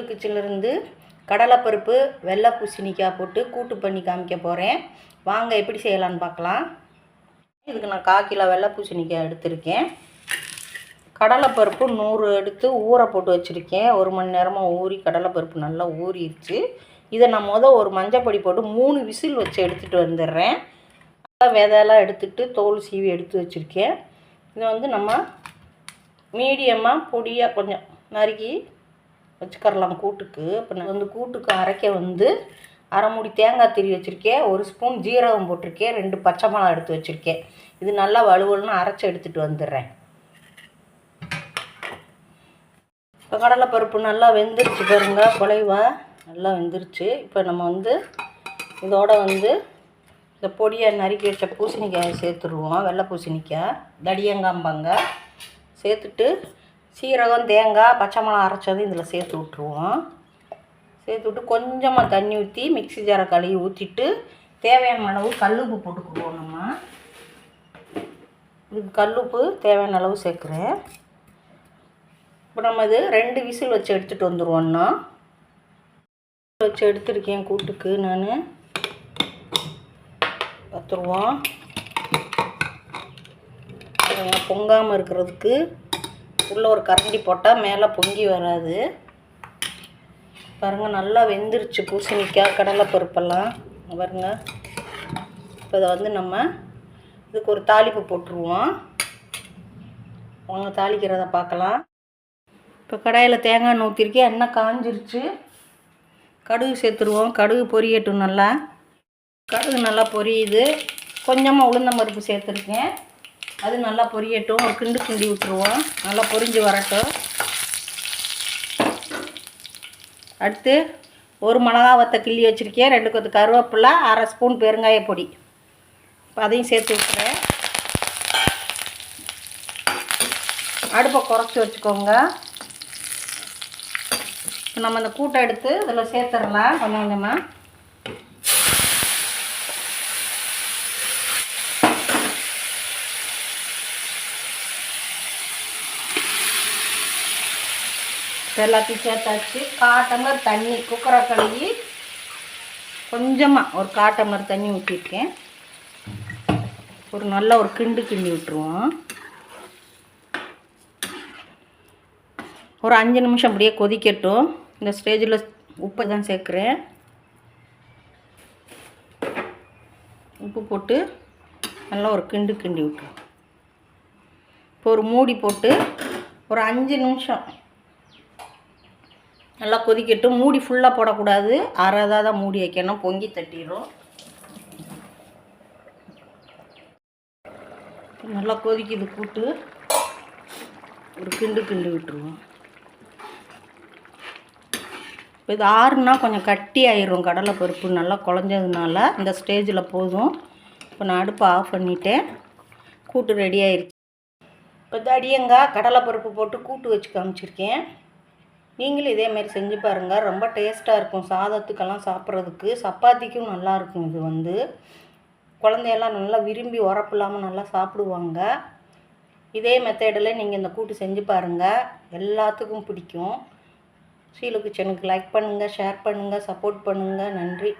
கிச்சன்லேருந்து கடலைப்பருப்பு வெள்ளை பூசணிக்காய் போட்டு கூட்டு பண்ணி காமிக்க போகிறேன். வாங்க எப்படி செய்யலான்னு பார்க்கலாம். இதுக்கு நான் 1/4 கிலோ வெள்ளை பூசணிக்காய் எடுத்திருக்கேன். கடலைப்பருப்பு 100 எடுத்து ஊற போட்டு வச்சுருக்கேன். 1 மணி நேரமாக ஊறி கடலைப்பருப்பு நல்லா ஊறிடுச்சு. இதை நான் ஒரு மஞ்சப்பொடி போட்டு 3 விசில் வச்சு எடுத்துகிட்டு வந்துடுறேன். நல்லா விதையெல்லாம் எடுத்துகிட்டு தோல் சீவி எடுத்து வச்சுருக்கேன். இதை நம்ம மீடியமாக பொடியாக கொஞ்சம் நறுக்கி வச்சுக்கரலாம் கூட்டுக்கு. இப்போ நான் கூட்டுக்கு அரைக்க 1/2 மூடி தேங்காய் திரி வச்சுருக்கேன். 1 ஸ்பூன் ஜீரகம் போட்டிருக்கேன். 2 பச்சை மிளகா எடுத்து வச்சுருக்கேன். இது நல்லா வலுவலுன்னு அரைச்சி எடுத்துகிட்டு வந்துடுறேன். இப்போ கடலைப்பருப்பு நல்லா வெந்துருச்சு பாருங்க, குலைவா நல்லா வெந்துருச்சு. இப்போ நம்ம இதோட இந்த பொடியை நறுக்கி வச்ச பூசணிக்காயை சேர்த்துருவோம். வெள்ளை பூசணிக்காய் தடியங்காம்பாங்க. சேர்த்துட்டு சீரகம் தேங்காய் பச்சை மிளகா அரைச்சது இதில் சேர்த்து விட்ருவோம். சேர்த்து விட்டு கொஞ்சமாக தண்ணி ஊற்றி மிக்ஸி ஜாரை கழுவி ஊற்றிட்டு தேவையான அளவு கல்லுப்பு போட்டுக்குவோம். நம்ம இதுக்கு கல்லுப்பு தேவையான அளவு சேர்க்குறேன். இப்போ நம்ம இது 2 விசில் வச்சு எடுத்துகிட்டு வந்துடுவோம்னா வச்சு எடுத்துருக்கேன். கூட்டுக்கு நான் பார்த்துருவோம். பொங்காமல் இருக்கிறதுக்கு உள்ளே ஒரு கரண்டி போட்டால் மேலே பொங்கி வராது. பாருங்கள் நல்லா வெந்துருச்சு பூசணிக்காய் கடலைப்பருப்பெல்லாம் பாருங்கள். இப்போ இதை நம்ம இதுக்கு ஒரு தாளிப்பு போட்டுருவோம். வாங்க தாளிக்கிறத பார்க்கலாம். இப்போ கடாயில் தேங்காய் எண்ணெய் ஊற்றிருக்கேன். எண்ணெய் காஞ்சிருச்சு. கடுகு சேர்த்துருவோம். கடுகு பொரியட்டும். நல்லா கடுகு நல்லா பொரியுது. கொஞ்சமாக உளுந்தம்பருப்பு சேர்த்துருக்கேன். அது நல்லா பொரியட்டும். ஒரு கிண்டி விட்டுருவோம். நல்லா பொரிஞ்சு வரட்டும். அடுத்து 1 மிளகா வத்த கிள்ளி வச்சுருக்கேன். 2 கொத்து கருவேப்பிலை, 1/2 ஸ்பூன் பெருங்காய பொடி. இப்போ அதையும் சேர்த்து விட்டுறேன். அடுப்பை குறைச்சி வச்சுக்கோங்க. இப்போ நம்ம இந்த கூட்டை எடுத்து இதில் சேர்த்துடலாம் கொஞ்சம் கொஞ்சமாக. எல்லாத்தையும் சேர்த்தாச்சு. 1/4 டம்ளர் தண்ணி குக்கரை கழுவி கொஞ்சமாக ஒரு 1/4 டம்ளர் தண்ணி ஊற்றிருக்கேன். நல்ல ஒரு கிண்டி விட்டுருவோம். ஒரு 5 நிமிஷம் அப்படியே கொதிக்கட்டும். இந்த ஸ்டேஜில் உப்பு தான் சேர்க்குறேன். உப்பு போட்டு நல்லா ஒரு கிண்டி விட்டுருவோம். இப்போ ஒரு மூடி போட்டு ஒரு 5 நிமிஷம் நல்லா கொதிக்கட்டும். மூடி ஃபுல்லாக போடக்கூடாது, அரைதாக தான் மூடி வைக்கணும், பொங்கி தட்டிடும். நல்லா கொதிக்குது கூட்டு. ஒரு கிண்டி விட்டுருவோம். இப்போ இது ஆறுனா கொஞ்சம் கட்டி ஆயிரும் கடலைப்பருப்பு நல்லா குழஞ்சதுனால. இந்த ஸ்டேஜில் போதும். இப்போ நான் அடுப்பை ஆஃப் பண்ணிட்டேன். கூட்டு ரெடி ஆயிடுச்சு. இப்போ தடியங்காய் கடலைப்பருப்பு போட்டு கூட்டு வச்சு காமிச்சிருக்கேன். நீங்களும் இதேமாரி செஞ்சு பாருங்கள். ரொம்ப டேஸ்ட்டாக இருக்கும். சாதத்துக்கெல்லாம் சாப்பிட்றதுக்கு, சப்பாத்திக்கும் நல்லாயிருக்கும். இது குழந்தையெல்லாம் நல்லா விரும்பி உரப்பு இல்லாமல் நல்லா சாப்பிடுவாங்க. இதே மெத்தடில் நீங்கள் இந்த கூட்டு செஞ்சு பாருங்கள். எல்லாத்துக்கும் பிடிக்கும். ஷீலு கிச்சனுக்கு லைக் பண்ணுங்கள், ஷேர் பண்ணுங்கள், சப்போர்ட் பண்ணுங்கள். நன்றி.